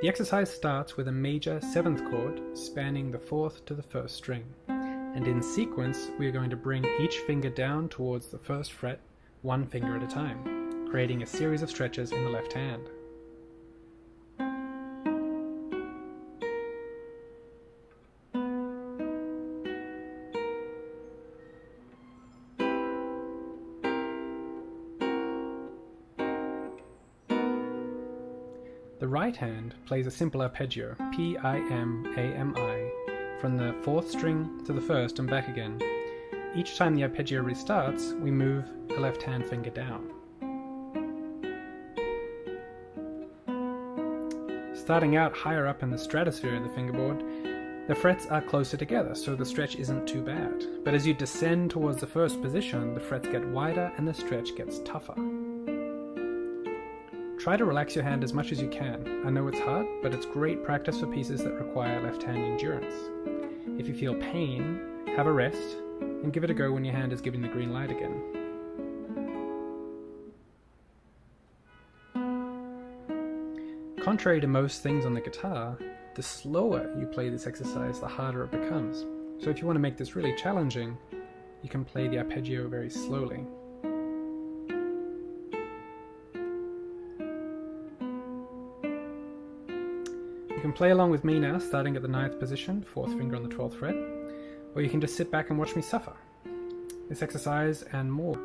The exercise starts with a major 7th chord spanning the 4th to the 1st string, and in sequence we are going to bring each finger down towards the 1st fret, one finger at a time, creating a series of stretches in the left hand. The right hand plays a simple arpeggio, P-I-M-A-M-I, from the 4th string to the 1st and back again. Each time the arpeggio restarts, we move the left hand finger down. Starting out higher up in the stratosphere of the fingerboard, the frets are closer together, so the stretch isn't too bad. But as you descend towards the 1st position, the frets get wider and the stretch gets tougher. Try to relax your hand as much as you can. I know it's hard, but it's great practice for pieces that require left-hand endurance. If you feel pain, have a rest, and give it a go when your hand is giving the green light again. Contrary to most things on the guitar, the slower you play this exercise, the harder it becomes. So if you want to make this really challenging, you can play the arpeggio very slowly. You can play along with me now, starting at the 9th position, 4th finger on the 12th fret, or you can just sit back and watch me suffer. This exercise and more